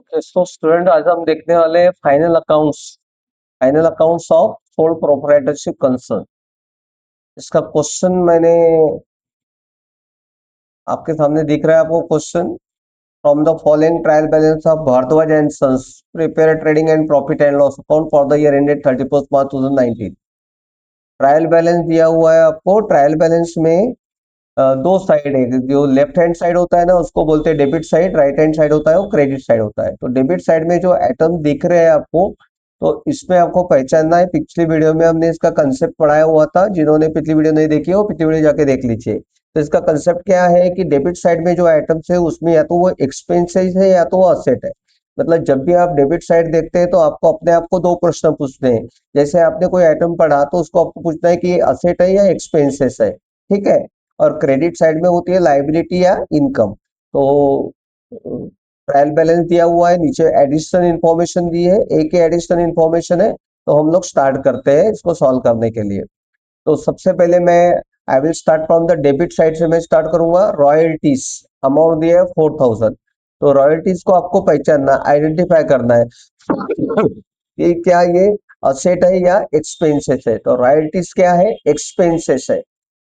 तो स्टूडेंट आज हम देखने वाले हैं final accounts of sole proprietorship concern. इसका क्वेश्चन मैंने आपके सामने दिख रहा है। आपको question, from the following trial balance of Bhardwaj and sons prepare trading and profit and loss account for the year ended 31 March 2019। Trial balance दिया हुआ है आपको। ट्रायल बैलेंस में दो साइड है। जो लेफ्ट हैंड साइड होता है ना, उसको बोलते हैं debit side. Right hand side होता है वो क्रेडिट साइड होता है। तो डेबिट साइड में जो आइटम दिख रहे हैं आपको, तो इसमें आपको पहचानना है। पिछली वीडियो में हमने इसका कंसेप्ट पढ़ाया हुआ था। जिन्होंने पिछली वीडियो नहीं देखी हो, पिछली वीडियो जाके देख लीजिए। तो इसका कंसेप्ट क्या है कि डेबिट साइड में जो आइटम्स है उसमें या तो वो एक्सपेंसेस है या तो वो असेट है। मतलब जब भी आप डेबिट साइड देखते हैं तो आपको अपने आप को दो प्रश्न पूछने हैं। जैसे आपने कोई आइटम पढ़ा तो उसको आपको पूछना है कि असेट है या एक्सपेंसेस है। ठीक है। और क्रेडिट साइड में होती है लाइबिलिटी या इनकम। तो ट्रायल बैलेंस दिया हुआ है, नीचे एडिशनल इंफॉर्मेशन दी है, एक ही एडिशनल इंफॉर्मेशन है। तो हम लोग स्टार्ट करते हैं इसको सॉल्व करने के लिए। तो सबसे पहले मैं I will start from the debit side से। मैं स्टार्ट करूंगा। रॉयल्टीज अमाउंट दिया है 4000। तो रॉयल्टीज को आपको पहचानना, आइडेंटिफाई करना है ये क्या, ये असेट है या एक्सपेंसेस है। तो रॉयल्टीज क्या है, एक्सपेंसेस है।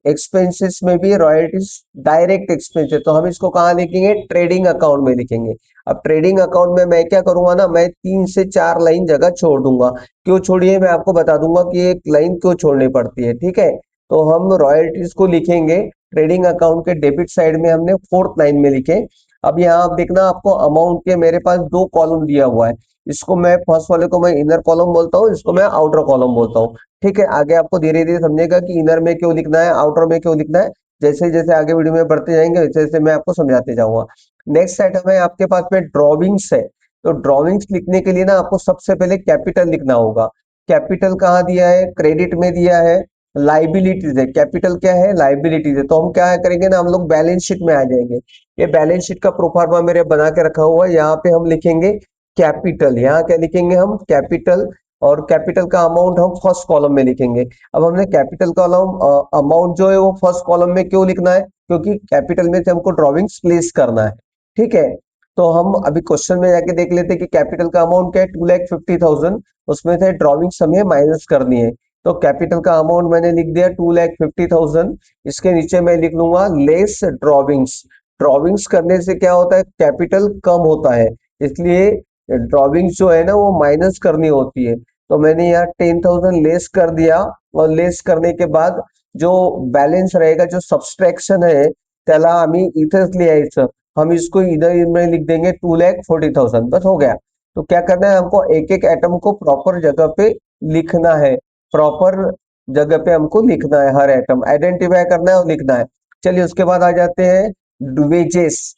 एक्सपेंसेस में भी रॉयल्टीज डायरेक्ट एक्सपेंस है। तो हम इसको कहाँ लिखेंगे, ट्रेडिंग अकाउंट में लिखेंगे। अब ट्रेडिंग अकाउंट में मैं क्या करूंगा ना, मैं 3 से 4 लाइन जगह छोड़ दूंगा। क्यों छोड़िए मैं आपको बता दूंगा कि एक लाइन क्यों छोड़नी पड़ती है। ठीक है। तो हम रॉयल्टीज को लिखेंगे ट्रेडिंग अकाउंट के डेबिट साइड में, हमने फोर्थ लाइन में लिखे। अब यहाँ आप देखना, आपको अमाउंट के मेरे पास दो कॉलम दिया हुआ है। इसको मैं फर्स्ट वाले को मैं इनर कॉलम बोलता हूँ, इसको मैं आउटर कॉलम बोलता हूँ। ठीक है। आगे आपको धीरे धीरे समझेगा कि इनर में क्यों लिखना है, आउटर में क्यों लिखना है। जैसे जैसे आगे वीडियो में बढ़ते जाएंगे वैसे वैसे मैं आपको समझाते जाऊंगा। नेक्स्ट आइटम है आपके पास में ड्रॉविंग्स है। तो ड्रॉविंग्स लिखने के लिए ना आपको सबसे पहले कैपिटल लिखना होगा। कैपिटल कहाँ दिया है, क्रेडिट में दिया है। लाइबिलिटीज है, कैपिटल क्या है, लाइबिलिटीज है। तो हम क्या करेंगे ना, हम लोग बैलेंस शीट में आ जाएंगे। ये बैलेंस शीट का प्रोफार्मा मेरे बना के रखा हुआ है। यहाँ पे हम लिखेंगे कैपिटल। यहाँ क्या लिखेंगे हम, कैपिटल। और कैपिटल का अमाउंट हम फर्स्ट कॉलम में लिखेंगे। अब हमने कैपिटल कॉलम अमाउंट जो है वो फर्स्ट कॉलम में क्यों लिखना है, क्योंकि कैपिटल में से हमको ड्रॉविंग्स प्लेस करना है। ठीक है। तो हम अभी क्वेश्चन में जाके देख लेते हैं कि कैपिटल का अमाउंट क्या है, 2,50,000। उसमें से ड्रॉविंग्स हमें माइनस करनी है। तो कैपिटल का अमाउंट मैंने लिख दिया 2,50,000। इसके नीचे मैं लिख लूंगा लेस ड्रॉविंग्स। ड्रॉविंग्स करने से क्या होता है, कैपिटल कम होता है। इसलिए ड्रॉविंग्स जो है ना वो माइनस करनी होती है। तो मैंने यहाँ 10,000 लेस कर दिया। और लेस करने के बाद जो बैलेंस रहेगा, जो सब्सट्रैक्शन है, त्याला आम्ही इथेच लिहायचं। हम इसको इधर में लिख देंगे 2,40,000, बस हो गया। तो क्या करना है, हमको एक एक एटम को प्रॉपर जगह पे लिखना है। प्रॉपर जगह पे हमको लिखना है, हर एटम आइडेंटिफाई करना है और लिखना है। चलिए उसके बाद आ जाते हैं वेजेस।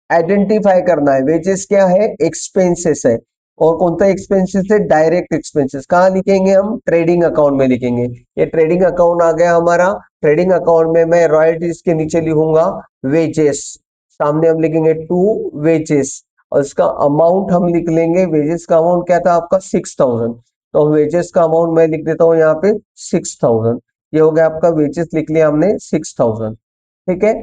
आइडेंटिफाई करना है, वेजेस क्या है, एक्सपेंसेस है। और कौन सा एक्सपेंसेस है, डायरेक्ट एक्सपेंसेस। कहाँ लिखेंगे हम, ट्रेडिंग अकाउंट में लिखेंगे। ये ट्रेडिंग अकाउंट आ गया हमारा। ट्रेडिंग अकाउंट में मैं रॉयल्टीज के नीचे लिखूंगा वेजेस। सामने हम लिखेंगे टू वेजेस। और इसका अमाउंट हम लिख लेंगे, वेजेस का अमाउंट क्या था आपका 6,000। तो वेजेस का अमाउंट मैं लिख देता हूँ यहाँ पे 6,000। ये हो गया आपका, वेजेस लिख लिया हमने 6,000। ठीक है।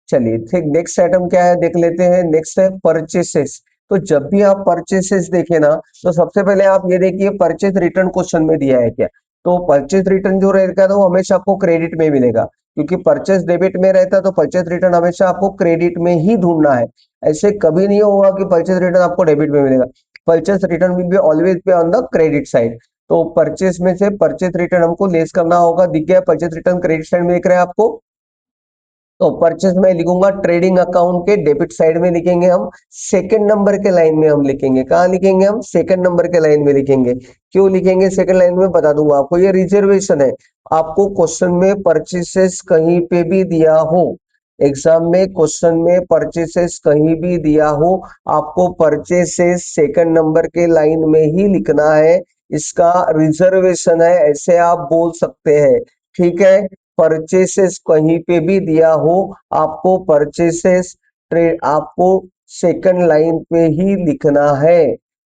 चलिए ठीक, नेक्स्ट आइटम क्या है देख लेते हैं। नेक्स्ट है परचेसेस। तो जब भी आप परचेसेस देखें ना, तो सबसे पहले आप ये देखिए परचेस रिटर्न क्वेश्चन में दिया है क्या। तो परचेस रिटर्न जो रहेगा तो वो हमेशा आपको क्रेडिट में मिलेगा, क्योंकि परचेस डेबिट में रहता है। तो परचेस रिटर्न हमेशा आपको क्रेडिट में ही ढूंढना है। ऐसे कभी नहीं होगा कि परचेस रिटर्न आपको डेबिट में मिलेगा। Purchase return will be always पे ऑन द क्रेडिट साइड। तो परचेस में से परचेस रिटर्न हमको लेस करना होगा। दिख गया परचेस रिटर्न क्रेडिट साइड में दिख रहा है आपको। तो परचेस में लिखूंगा ट्रेडिंग अकाउंट के डेबिट साइड में लिखेंगे हम। सेकंड नंबर के लाइन में हम लिखेंगे, कहाँ लिखेंगे हम, सेकंड नंबर के लाइन में लिखेंगे। क्यों लिखेंगे सेकंड लाइन में, बता दूंगा आपको। ये रिजर्वेशन है। आपको क्वेश्चन में परचेसेस कहीं पे भी दिया हो, एग्जाम में क्वेश्चन में परचेसेस कहीं भी दिया हो, आपको परचेसेस सेकंड नंबर के लाइन में ही लिखना है। इसका रिजर्वेशन है, ऐसे आप बोल सकते हैं। ठीक है। परचेसेस कहीं पे भी दिया हो, आपको परचेसेस आपको सेकंड लाइन पे ही लिखना है।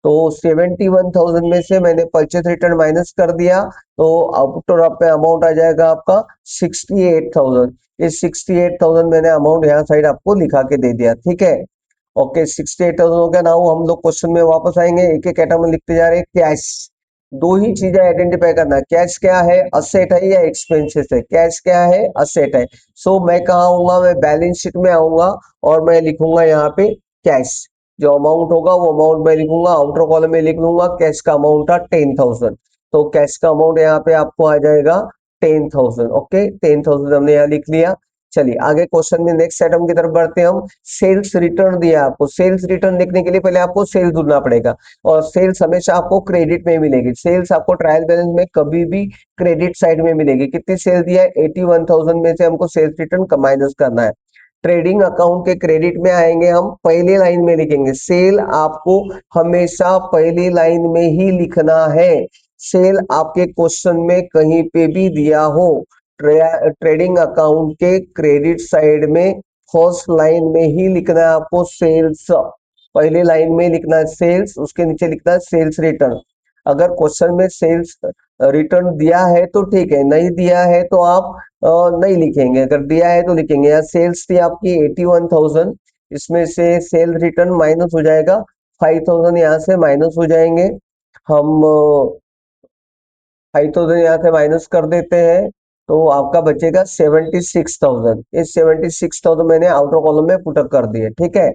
तो 71,000 में से मैंने परचेस रिटर्न माइनस कर दिया। तो आउटर पे अमाउंट आ जाएगा आपका 68,000। ये 68,000 मैंने अमाउंट यहाँ साइड आपको लिखा के दे दिया। ठीक है। ओके 68,000 हो गया। नाउ हम लोग क्वेश्चन में वापस आएंगे, एक एक आइटम लिखते जा रहे हैं। कैश, दो ही चीजें आइडेंटिफाई करना है, कैश क्या है, असेट है या एक्सपेंसेस है। कैश क्या है, असेट है। सो मैं कहाँ आऊंगा, मैं बैलेंस शीट में आऊंगा और मैं लिखूंगा यहाँ पे कैश। जो अमाउंट होगा वो अमाउंट मैं लिखूंगा, आउटर कॉलम में लिख लूंगा कैश का अमाउंट था 10,000। तो कैश का अमाउंट यहाँ पे आपको आ जाएगा 10,000। ओके 10,000 हमने यहाँ लिख लिया। चलिए आगे क्वेश्चन में नेक्स्ट आइटम की तरफ बढ़ते हैं हम। सेल्स रिटर्न दिया आपको, सेल्स रिटर्न लिखने के लिए पहले आपको सेल्स ढूंढना पड़ेगा, और सेल्स हमेशा आपको क्रेडिट में मिलेगी। सेल्स आपको ट्रायल बैलेंस में कभी भी क्रेडिट साइड में मिलेगी। कितनी सेल दिया है, 81,000 में से हमको सेल्स रिटर्न का माइनस करना है। ट्रेडिंग अकाउंट के क्रेडिट में आएंगे, हम पहली लाइन में लिखेंगे सेल। आपको हमेशा पहली लाइन में ही लिखना है। सेल आपके क्वेश्चन में कहीं पे भी दिया हो, ट्रेडिंग अकाउंट के क्रेडिट साइड में फर्स्ट लाइन में ही लिखना है आपको सेल्स। पहले लाइन में लिखना है सेल्स, उसके नीचे लिखना है सेल्स रिटर्न। अगर क्वेश्चन में सेल्स रिटर्न दिया है तो ठीक है, नहीं दिया है तो आप नहीं लिखेंगे, अगर दिया है तो लिखेंगे। यहाँ सेल्स थी आपकी 81,000, इसमें से सेल रिटर्न माइनस हो जाएगा, 5,000 यहाँ से माइनस हो जाएंगे। हम 5,000 यहाँ से माइनस कर देते हैं, तो आपका बचेगा 76,000। इस 76,000 मैंने आउटर कॉलम में पुटअप कर दिए, ठीक है।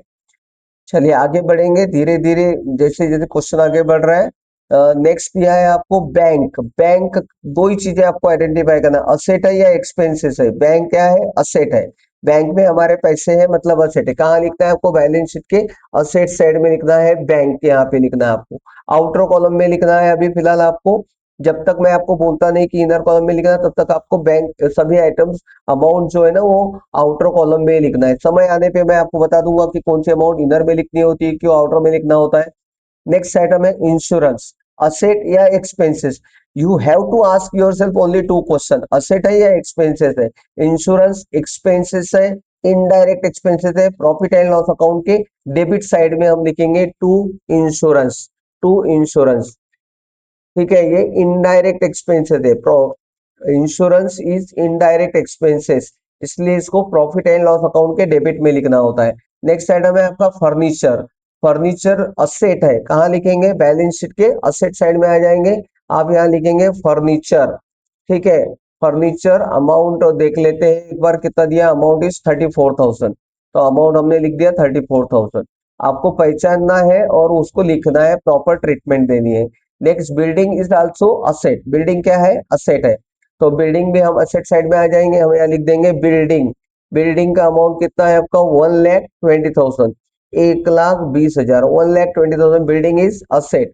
चलिए आगे बढ़ेंगे धीरे धीरे, जैसे जैसे क्वेश्चन आगे बढ़ रहा है। नेक्स्ट दिया है आपको बैंक। बैंक, दो ही चीजें आपको आइडेंटिफाई करना, असेट है या एक्सपेंसेस है। बैंक क्या है, असेट है। बैंक में हमारे पैसे हैं मतलब असेट है। कहाँ लिखना है आपको, बैलेंस शीट के असेट साइड में लिखना है, बैंक यहाँ पे लिखना है आपको। आउटर कॉलम में लिखना है अभी फिलहाल आपको, जब तक मैं आपको बोलता नहीं कि इनर कॉलम में लिखना है, तब तक आपको बैंक सभी आइटम्स अमाउंट जो है ना वो आउटर कॉलम में लिखना है। समय आने पे मैं आपको बता दूंगा कि कौन सी अमाउंट इनर में लिखनी होती है, क्यों आउटर में लिखना होता है। नेक्स्ट आइटम है इंश्योरेंस, असेट या expenses. You have to ask yourself only two question, asset है या एक्सपेंसेस है। इंश्योरेंस एक्सपेंसेस है, इनडायरेक्ट एक्सपेंसेस है। प्रॉफिट एंड लॉस अकाउंट के डेबिट साइड में हम लिखेंगे टू इंश्योरेंस, टू इंश्योरेंस। ठीक है, ये इनडायरेक्ट एक्सपेंसेस है। इंश्योरेंस इज इनडायरेक्ट एक्सपेंसेस, इसलिए इसको प्रॉफिट एंड लॉस अकाउंट के डेबिट में लिखना होता है। नेक्स्ट आइटम है आपका फर्नीचर। फर्नीचर असेट है, कहाँ लिखेंगे, बैलेंस शीट के असेट साइड में आ जाएंगे। आप यहाँ लिखेंगे फर्नीचर, ठीक है। फर्नीचर अमाउंट देख लेते हैं एक बार, कितना दिया, अमाउंट इज 34,000। तो अमाउंट हमने लिख दिया 34,000। आपको पहचानना है और उसको लिखना है, प्रॉपर ट्रीटमेंट देनी है। Next building is also asset, building क्या है, असेट है। तो बिल्डिंग भी हम असेट साइड में आ जाएंगे, हम यहाँ लिख देंगे बिल्डिंग। बिल्डिंग का अमाउंट कितना है आपका, 1,20,000, 1,20,000, 1,20,000। बिल्डिंग इज असेट,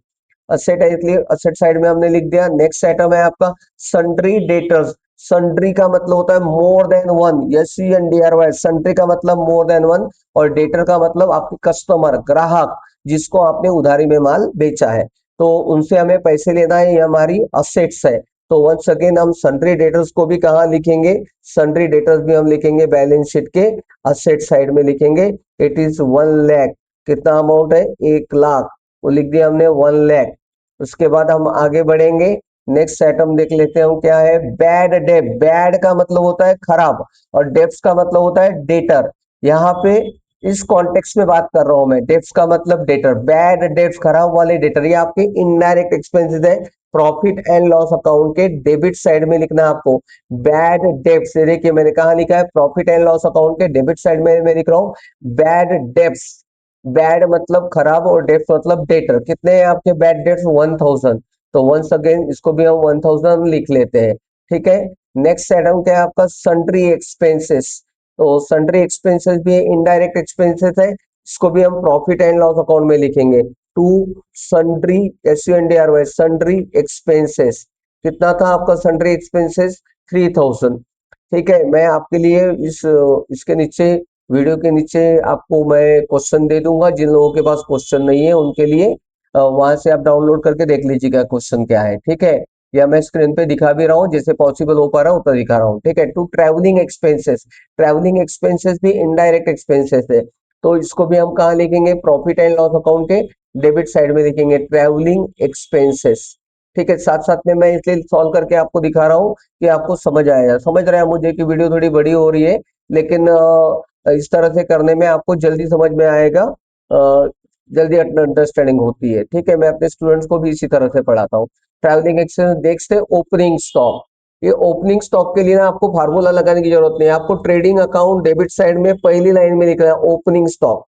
असेट है इसलिए असेट साइड में हमने लिख दिया। नेक्स्ट आइटम है आपका सन्ड्री डेटर्स। सन्ड्री का मतलब होता है more than one, SENDRY। Sundry का मतलब मोर देन वन, और डेटर का मतलब आपके कस्टमर, ग्राहक, जिसको आपने उधारी में माल बेचा है, तो उनसे हमें पैसे लेना है, ये हमारी असेट्स है। तो वंस अगेन हम सन्ड्री डेटर्स को भी कहाँ लिखेंगे, सन्ड्री डेटर्स भी हम लिखेंगे बैलेंस शीट के असेट साइड में लिखेंगे। इट इज 1,00,000, कितना अमाउंट है, 1,00,000, वो लिख दिया हमने 1,00,000। उसके बाद हम आगे बढ़ेंगे, नेक्स्ट आइटम देख लेते हैं हम क्या है, बैड डेट। बैड का मतलब होता है खराब, और डेप्स का मतलब होता है डेटर। यहाँ पे इस कॉन्टेक्स्ट में बात कर रहा हूं मैं, डेप्स का मतलब डेटर, बैड डेप्स खराब वाले डेटर, ये आपके इनडायरेक्ट एक्सपेंसेस है। प्रॉफिट एंड लॉस अकाउंट के डेबिट साइड में लिखना है आपको बैड डेप्स। देखिए मैंने कहा लिखा है, प्रॉफिट एंड लॉस अकाउंट के डेबिट साइड में मैं लिख रहा हूँ बैड डेप्स। बैड मतलब खराब और डेप्स मतलब डेटर। कितने हैं आपके बैड डेट्स, 1,000। तो वंस अगेन इसको भी हम 1,000 लिख लेते हैं, ठीक है। नेक्स्ट आइटम क्या है आपका, सन्ड्री एक्सपेंसेस। तो सन्ड्री एक्सपेंसेस भी इनडायरेक्ट एक्सपेंसेस है, इसको भी हम प्रॉफिट एंड लॉस अकाउंट में लिखेंगे to sundry, SUNDRY, sundry expenses. कितना था आपका सन्ड्री एक्सपेंसेस, 3,000। ठीक है, मैं आपके लिए इसके नीचे, वीडियो के नीचे आपको मैं क्वेश्चन दे दूंगा, जिन लोगों के पास क्वेश्चन नहीं है उनके लिए वहां से आप डाउनलोड करके देख लीजिएगा क्वेश्चन क्या है, ठीक है। या मैं स्क्रीन पे दिखा भी रहा हूँ, जैसे पॉसिबल हो पा रहा है उतना दिखा रहा हूँ, ठीक है। To travelling expenses, travelling expenses भी इनडायरेक्ट एक्सपेंसेस है, तो इसको भी हम कहाँ लिखेंगे, प्रॉफिट एंड लॉस अकाउंट के डेबिट साइड में लिखेंगे ट्रैवलिंग एक्सपेंसेस। ठीक है, साथ साथ में मैं इसलिए सॉल्व करके आपको दिखा रहा हूँ कि आपको समझ आएगा। समझ रहा है मुझे कि वीडियो थोड़ी बड़ी हो रही है, लेकिन इस तरह से करने में आपको जल्दी समझ में आएगा। जल्दी अंडरस्टैंडिंग होती है। ठीक है, मैं अपने स्टूडेंट्स को भी इसी तरह से पढ़ाता हूँ। ट्रैवलिंग एक्सपेंस देखते हैं ओपनिंग स्टॉक। ये ओपनिंग स्टॉक के लिए ना आपको फार्मूला लगाने की जरूरत नहीं है, आपको ट्रेडिंग अकाउंट डेबिट साइड में पहली लाइन में लिखना है ओपनिंग स्टॉक।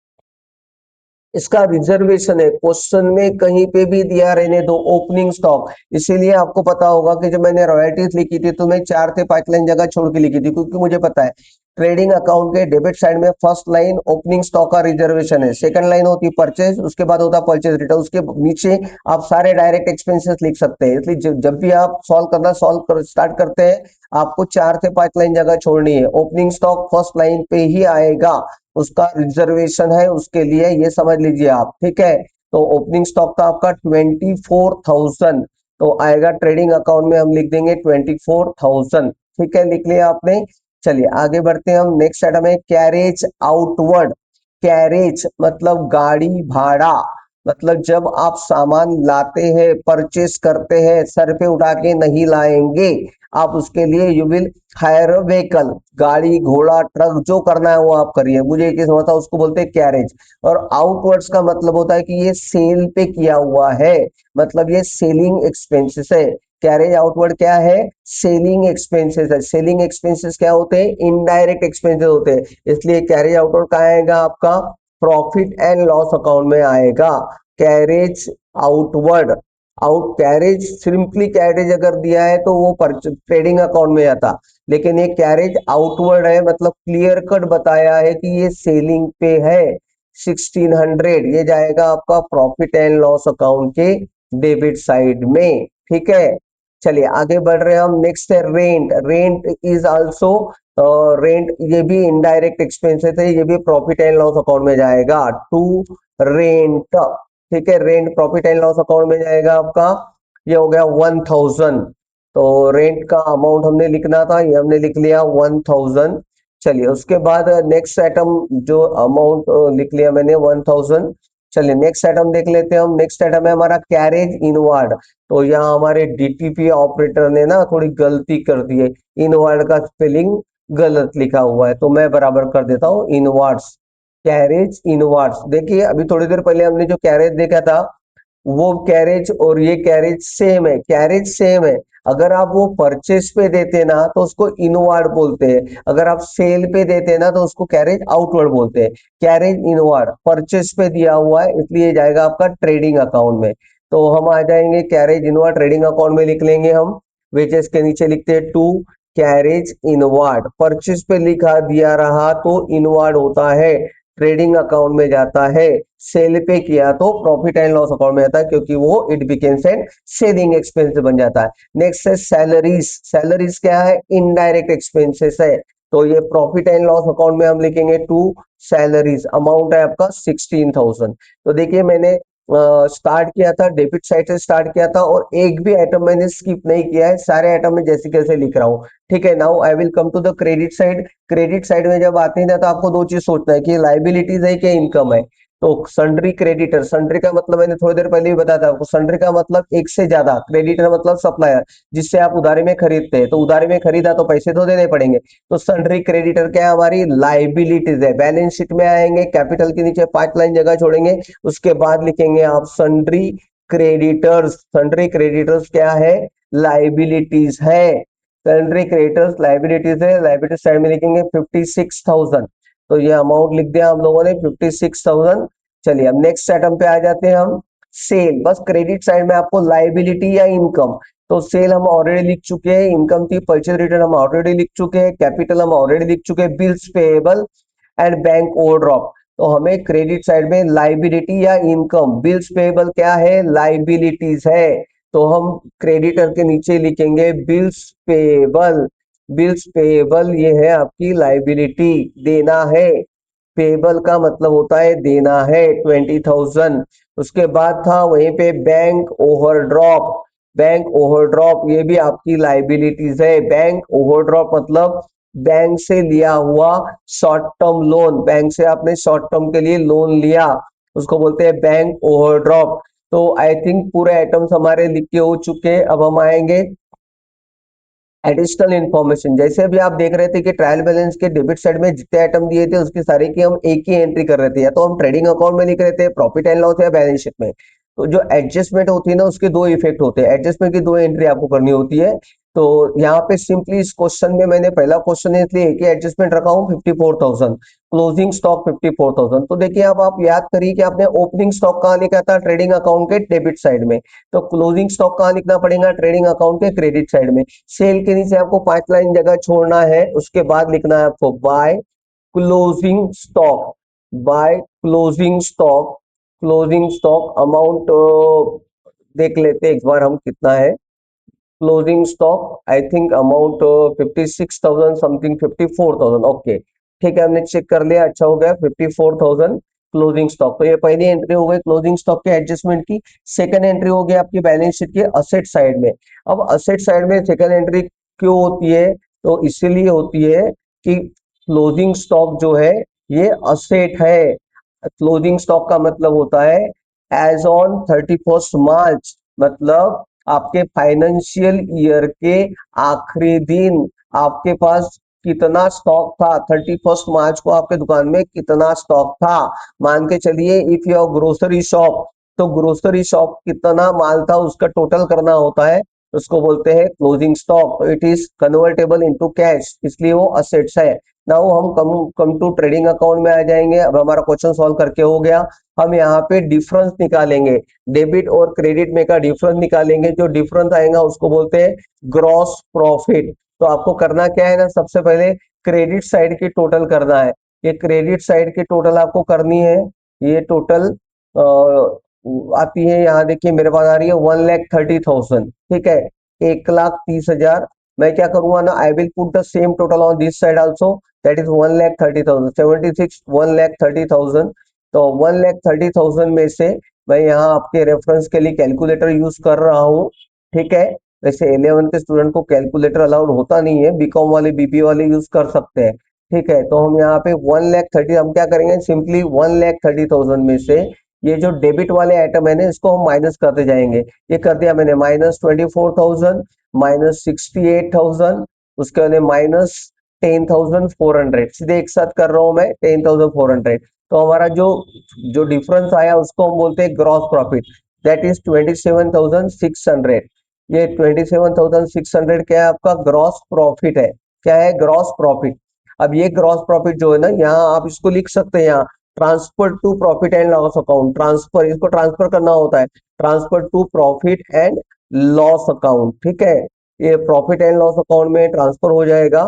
इसका रिजर्वेशन है, क्वेश्चन में कहीं पे भी दिया रहने दो ओपनिंग स्टॉक। इसीलिए आपको पता होगा कि जब मैंने रॉयल्टीज लिखी थी तो मैं 4 से 5 लाइन जगह छोड़ के लिखी थी, क्योंकि मुझे पता है ट्रेडिंग अकाउंट के डेबिट साइड में फर्स्ट लाइन ओपनिंग स्टॉक का रिजर्वेशन है, सेकंड लाइन होती है परचेज, उसके बाद होता है परचेज रिटर्न, उसके नीचे आप सारे डायरेक्ट एक्सपेंसेस लिख सकते हैं। इसलिए जब भी आप स्टार्ट करते हैं, आपको 4 से 5 लाइन जगह छोड़नी है। ओपनिंग स्टॉक फर्स्ट लाइन पे ही आएगा, उसका रिजर्वेशन है उसके लिए, ये समझ लीजिए आप। ठीक है, तो ओपनिंग स्टॉक था आपका 24,000, तो आएगा ट्रेडिंग अकाउंट में हम लिख देंगे 24,000। ठीक है, लिख लिया आपने। चलिए आगे बढ़ते हैं हम। नेक्स्ट आइटम है कैरेज आउटवर्ड। कैरेज मतलब गाड़ी भाड़ा, मतलब जब आप सामान लाते हैं, परचेस करते हैं, सर पे उठा के नहीं लाएंगे आप, उसके लिए you will hire a vehicle, गाड़ी घोड़ा ट्रक जो करना है वो आप करिए, मुझे एक समझता है उसको बोलते हैं कैरेज। और आउटवर्ड्स का मतलब होता है कि ये सेल पे किया हुआ है, मतलब ये सेलिंग एक्सपेंसेस है। कैरेज आउटवर्ड क्या है? सेलिंग एक्सपेंसेस है। सेलिंग एक्सपेंसेस क्या होते हैं? इनडायरेक्ट एक्सपेंसेस होते हैं। इसलिए कैरेज आउटवर्ड कहाँ आएगा आपका? प्रॉफिट एंड लॉस अकाउंट में आएगा। Carriage outward, out carriage simply carriage अगर दिया है तो वो ट्रेडिंग अकाउंट में आता, लेकिन ये कैरेज आउटवर्ड है, मतलब क्लियर कट बताया है कि ये सेलिंग पे है। 1600 ये जाएगा आपका प्रॉफिट एंड लॉस अकाउंट के डेबिट साइड में। ठीक है, चलिए आगे बढ़ रहे हैं हम। नेक्स्ट है rent. Rent is also, rent ये भी इनडायरेक्ट एक्सपेंसेस है, ये भी प्रॉफिट एंड लॉस अकाउंट में जाएगा। टू रेंट, ठीक है, rent profit and loss account में जाएगा आपका। ये हो गया 1000, तो रेंट का अमाउंट हमने लिखना था, ये हमने लिख लिया 1000। चलिए उसके बाद नेक्स्ट आइटम जो अमाउंट लिख लिया मैंने 1000। चलिए नेक्स्ट आइटम देख लेते हैं हम। नेक्स्ट आइटम है हमारा कैरेज इनवर्ड। तो यहाँ हमारे डीटीपी ऑपरेटर ने ना थोड़ी गलती कर दी है, इनवर्ड का स्पेलिंग गलत लिखा हुआ है, तो मैं बराबर कर देता हूँ इनवर्ड्स। कैरेज इनवर्ड्स, देखिए अभी थोड़ी देर पहले हमने जो कैरेज देखा था वो कैरेज और ये कैरेज सेम है, कैरेज सेम है। अगर आप वो परचेस पे देते ना तो उसको इनवर्ड बोलते हैं, अगर आप सेल पे देते ना तो उसको कैरेज आउटवर्ड बोलते हैं। कैरेज इनवर्ड परचेस पे दिया हुआ है इसलिए जाएगा आपका ट्रेडिंग अकाउंट में। तो हम आ जाएंगे कैरेज इनवर्ड ट्रेडिंग अकाउंट में लिख लेंगे हम। वेजेस के नीचे लिखते हैं टू कैरेज इनवर्ड, परचेस पे लिखा दिया रहा तो इनवर्ड होता है, ट्रेडिंग अकाउंट में जाता है। सेल पे किया तो प्रॉफिट एंड लॉस अकाउंट में आता है, क्योंकि वो it becomes and selling expense बन जाता है। नेक्स्ट है सैलरीज। सैलरीज क्या है? इनडायरेक्ट एक्सपेंसेस है, तो ये प्रॉफिट एंड लॉस अकाउंट में हम लिखेंगे टू सैलरीज, अमाउंट है आपका 16,000। तो देखिए मैंने स्टार्ट किया था डेबिट साइड से स्टार्ट किया था, और एक भी आइटम मैंने स्किप नहीं किया है, सारे आइटम में जैसे कैसे लिख रहा हूँ। ठीक है, now I will come to the credit side. Credit side में जब आते हैं ना तो आपको दो चीज सोचना है कि लाइबिलिटीज है कि इनकम है। तो सन्ड्री क्रेडिटर, सन्ड्री का मतलब मैंने थोड़ी देर पहले भी बताया था आपको, सन्ड्री का मतलब एक से ज्यादा, क्रेडिटर मतलब सप्लायर, जिससे आप उधारी में खरीदते हैं, तो उधारी में खरीदा तो पैसे तो देने पड़ेंगे। तो सन्ड्री क्रेडिटर क्या है? हमारी लाइबिलिटीज है। बैलेंस शीट में आएंगे, कैपिटल के नीचे 5 लाइन जगह छोड़ेंगे, उसके बाद लिखेंगे आप सन्ड्री क्रेडिटर्स। सन्ड्री क्रेडिटर्स क्या है? लाइबिलिटीज है। सन्ड्री क्रेडिटर्स लाइबिलिटीज है, लाइबिलिटी साइड में लिखेंगे 56,000। तो ये अमाउंट लिख दिया हम लोगों ने 56,000। चलिए अब नेक्स्ट आइटम पे आ जाते हैं हम। सेल, बस क्रेडिट साइड में आपको लाइबिलिटी या इनकम, तो सेल हम ऑलरेडी लिख चुके हैं, इनकम थी परचेज रिटर्न हम ऑलरेडी लिख चुके हैं, कैपिटल हम ऑलरेडी लिख चुके हैं, bills payable and bank overdraft. तो हमें क्रेडिट साइड में लाइबिलिटी या इनकम, बिल्स पेएबल क्या है? लाइबिलिटीज है, तो हम क्रेडिटर के नीचे लिखेंगे बिल्स पेएबल। बिल्स पेएबल ये है आपकी लाइबिलिटी, देना है। पेबल का मतलब होता है देना है, 20,000। उसके बाद था वहीं पे बैंक ओवरड्राफ्ट। बैंक ओवरड्राफ्ट ये भी आपकी लाइबिलिटीज है। बैंक ओवरड्राफ्ट मतलब बैंक से लिया हुआ शॉर्ट टर्म लोन, बैंक से आपने शॉर्ट टर्म के लिए लोन लिया, उसको बोलते हैं बैंक ओवरड्राफ्ट। तो आई थिंक पूरे आइटम्स हमारे लिख के हो चुके हैं। अब हम आएंगे एडिशनल इन्फॉर्मेशन, जैसे अभी आप देख रहे थे कि ट्रायल बैलेंस के डेबिट साइड में जितने आइटम दिए थे उसकी सारी की हम एक ही एंट्री कर रहे थे, या तो हम ट्रेडिंग अकाउंट में लिख रहे थे, प्रॉफिट एंड लॉस या बैलेंस शीट में। तो जो एडजस्टमेंट होती है ना उसके दो इफेक्ट होते हैं, एडजस्टमेंट की दो एंट्री आपको करनी होती है। तो यहाँ पे सिंपली इस क्वेश्चन में मैंने पहला क्वेश्चन इसलिए एक ही एडजस्टमेंट रखा हूँ 54,000, क्लोजिंग स्टॉक 54,000। तो देखिए अब आप याद करिए कि आपने ओपनिंग स्टॉक कहाँ लिखा था, ट्रेडिंग अकाउंट के डेबिट साइड में, तो क्लोजिंग स्टॉक कहाँ लिखना पड़ेगा, ट्रेडिंग अकाउंट के क्रेडिट साइड में। सेल के नीचे आपको 5 लाइन जगह छोड़ना है, उसके बाद लिखना है आपको by closing stock, by closing stock, closing stock amount देख लेते हैं एक बार हम कितना है closing stock, I think amount 56,000 something, 54,000। Okay ठीक है, हमने चेक कर लिया, अच्छा हो गया 54,000 क्लोजिंग स्टॉक। तो ये पहली एंट्री हो गई क्लोजिंग स्टॉक के एडजस्टमेंट की। सेकंड एंट्री हो गई आपकी बैलेंस शीट के असेट साइड में। अब असेट साइड में सेकंड एंट्री क्यों होती है, तो इसीलिए होती है कि क्लोजिंग स्टॉक जो है ये असेट है। क्लोजिंग स्टॉक का मतलब होता है एज ऑन 31 मार्च, मतलब आपके फाइनेंशियल ईयर के आखिरी दिन आपके पास कितना स्टॉक था, 31 मार्च को आपके दुकान में कितना स्टॉक था। मान के चलिए इफ योर ग्रोसरी शॉप, तो ग्रोसरी शॉप कितना माल था उसका टोटल करना होता है, उसको बोलते हैं closing stock. It is convertible into cash, इसलिए वो असेट्स है। नाउ हम कम टू ट्रेडिंग अकाउंट में आ जाएंगे। अब हमारा क्वेश्चन सॉल्व करके हो गया, हम यहाँ पे डिफरेंस निकालेंगे, डेबिट और क्रेडिट में का डिफरेंस निकालेंगे। जो डिफरेंस आएगा उसको बोलते हैं ग्रॉस प्रॉफिट। तो आपको करना क्या है ना, सबसे पहले क्रेडिट साइड की टोटल करना है। ये क्रेडिट साइड की टोटल आपको करनी है। ये टोटल आती है, यहाँ देखिए मेरे पास आ रही है 1,30,000, ठीक है, 1,30,000। मैं क्या करूंगा ना, I will put the same total on this side also, that is 1,30,000, 76 1,30,000। तो 1,30,000 में से मैं यहाँ आपके रेफरेंस के लिए कैलकुलेटर यूज कर रहा हूँ, ठीक है। वैसे 11 के स्टूडेंट को कैलकुलेटर अलाउड होता नहीं है, बीकॉम वाले बीबी वाले यूज कर सकते हैं, ठीक है। तो हम यहाँ पे 1,30,000 हम क्या करेंगे, सिंपली 1,30,000 में से ये जो डेबिट वाले आइटम है ना इसको हम माइनस करते जाएंगे। ये कर दिया मैंने, -24,000, -68,000, उसके बाद -10,400, सीधे एक साथ कर रहा हूं मैं 10,400। तो हमारा जो जो डिफरेंस आया उसको हम बोलते हैं ग्रॉस प्रॉफिट, दैट इज 27,600। ये 27,600 क्या है, आपका ग्रॉस प्रॉफिट है। क्या है, ग्रॉस प्रॉफिट। अब ये ग्रॉस प्रॉफिट जो है ना, यहाँ आप इसको लिख सकते हैं, यहाँ transfer to profit and loss account, transfer, इसको ट्रांसफर करना होता है, transfer to profit and loss account, ठीक है। ये प्रॉफिट एंड लॉस अकाउंट में ट्रांसफर हो जाएगा,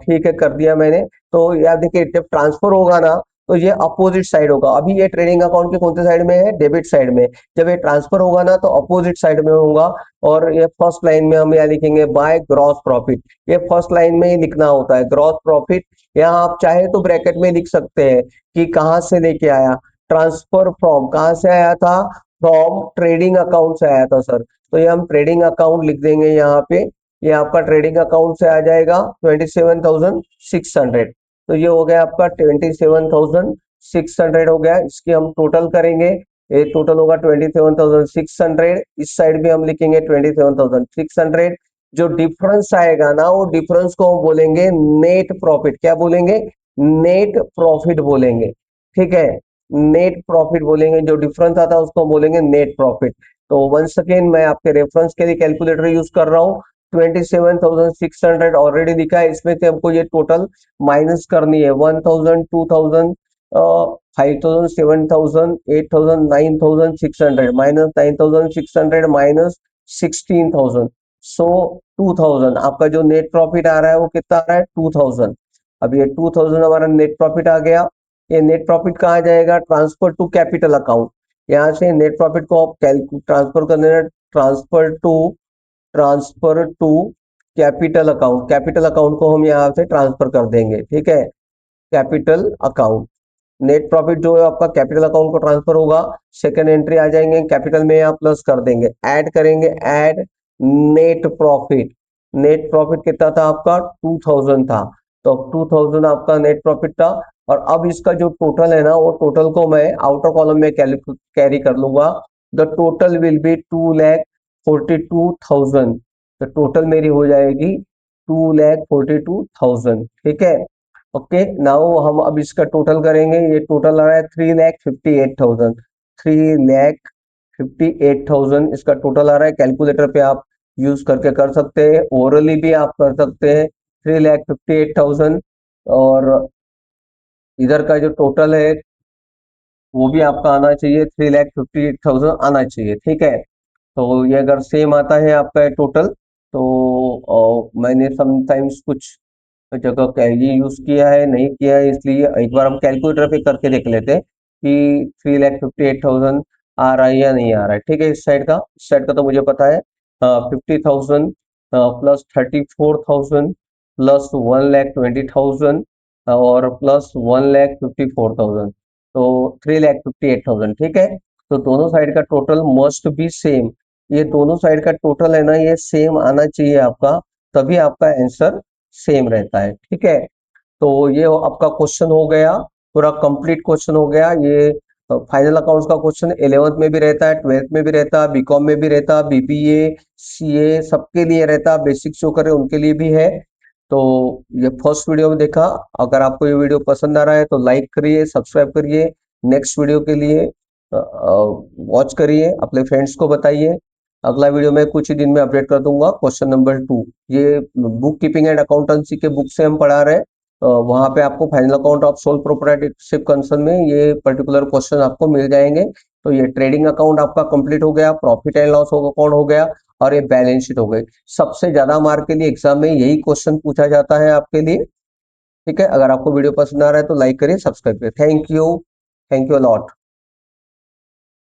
ठीक है, कर दिया मैंने। तो याद देखिए जब ट्रांसफर होगा ना तो ये अपोजिट साइड होगा। अभी ये ट्रेडिंग अकाउंट के कौन से साइड में है, डेबिट साइड में। जब ये ट्रांसफर होगा ना तो अपोजिट साइड में होगा। और ये फर्स्ट लाइन में हम यहाँ लिखेंगे बाय ग्रॉस प्रॉफिट, ये फर्स्ट लाइन में ही लिखना होता है ग्रॉस प्रॉफिट। यहाँ आप चाहे तो ब्रैकेट में लिख सकते हैं कि कहाँ से लेके आया, ट्रांसफर फ्रॉम कहाँ से आया था, फ्रॉम ट्रेडिंग अकाउंट से आया था सर। तो ये हम ट्रेडिंग अकाउंट लिख देंगे यहाँ पे, ये आपका ट्रेडिंग अकाउंट से आ जाएगा 27,600। तो ये हो गया आपका 27,600 हो गया, इसकी हम टोटल करेंगे, ये टोटल होगा 27,600। इस साइड भी हम लिखेंगे 27,600। जो डिफरेंस आएगा ना वो डिफरेंस को हम बोलेंगे नेट प्रॉफिट। क्या बोलेंगे, नेट प्रॉफिट बोलेंगे, ठीक है, नेट प्रॉफिट बोलेंगे। जो डिफरेंस आता है उसको हम बोलेंगे नेट प्रॉफिट। तो वंस अगेन मैं आपके रेफरेंस के लिए कैलकुलेटर यूज कर रहा हूँ, 27,600 ऑलरेडी दिखा है, इसमें से हमको ये टोटल माइनस करनी है, 1,000, 2,000, 5,000, 7,000, 8,000, 9,600, -9,600 -16,000, सो 2,000। आपका जो नेट प्रॉफिट आ रहा है वो कितना आ रहा है, 2,000। अब ये 2,000 हमारा नेट प्रॉफिट आ गया। ये नेट प्रॉफिट कहाँ जाएगा, ट्रांसफर टू कैपिटल अकाउंट। यहाँ से नेट प्रॉफिट को आप ट्रांसफर कर देना, transfer to capital account, capital account को हम यहाँ से ट्रांसफर कर देंगे, ठीक है, कैपिटल अकाउंट। नेट प्रॉफिट जो है आपका कैपिटल अकाउंट को ट्रांसफर होगा। सेकंड एंट्री आ जाएंगे, कैपिटल में यहाँ प्लस कर देंगे, ऐड करेंगे, add net profit. Net profit कितना था आपका, 2,000 था, तो 2,000 आपका नेट प्रॉफिट था। और अब इसका जो टोटल है ना वो टोटल को मैं आउटर कॉलम में कैरी कर लूंगा। द टोटल विल बी 2,42,000, तो टोटल मेरी हो जाएगी 2,42,000। ठीक है। ओके, नाउ हम अब इसका टोटल करेंगे। ये टोटल आ रहा है 3,58,000। 3,58,000 इसका टोटल आ रहा है। कैलकुलेटर पे आप यूज करके कर सकते हैं, ओरली भी आप कर सकते हैं। 3,58,000 और इधर का जो टोटल है वो भी आपका आना चाहिए, 3,58,000 आना चाहिए। ठीक है। तो ये अगर सेम आता है आपका टोटल, तो मैंने समटाइम्स कुछ जगह कैरी यूज किया है, नहीं किया है, इसलिए एक बार हम कैलकुलेटर पे करके देख लेते हैं कि 3,58,000 आ रहा है या नहीं आ रहा है। ठीक है। इस साइड का तो मुझे पता है। 50,000 प्लस 34,000 प्लस 1,20,000 और प्लस 1,54,000, तो 3,58,000। ठीक है। तो दोनों साइड का टोटल मस्ट बी सेम। ये दोनों साइड का टोटल है ना, ये सेम आना चाहिए आपका, तभी आपका आंसर सेम रहता है। ठीक है। तो ये आपका क्वेश्चन हो गया, पूरा कंप्लीट क्वेश्चन हो गया। ये फाइनल अकाउंट्स का क्वेश्चन 11th में भी रहता है, 12th में भी रहता है, बीकॉम में भी रहता है, बीबीए, सीए सबके लिए रहता है, बेसिक जो करे उनके लिए भी है। तो ये फर्स्ट वीडियो में देखा। अगर आपको ये वीडियो पसंद आ रहा है तो लाइक करिए, सब्सक्राइब करिए। नेक्स्ट वीडियो के लिए वॉच करिए, अपने फ्रेंड्स को बताइए। अगला वीडियो मैं कुछ ही दिन में अपडेट कर दूंगा। क्वेश्चन नंबर 2, ये बुक कीपिंग एंड अकाउंटेंसी के बुक से हम पढ़ा रहे हैं। वहां पे आपको final account of sole proprietorship concern में ये पर्टिकुलर क्वेश्चन आपको मिल जाएंगे। तो ये ट्रेडिंग अकाउंट आपका कंप्लीट हो गया, प्रॉफिट एंड लॉस अकाउंट हो गया, और ये बैलेंस शीट हो गई। सबसे ज्यादा मार्क के लिए एग्जाम में यही क्वेश्चन पूछा जाता है आपके लिए। ठीक है। अगर आपको वीडियो पसंद आ रहा है तो लाइक करिए, सब्सक्राइब करिए। Thank you. Thank you a lot.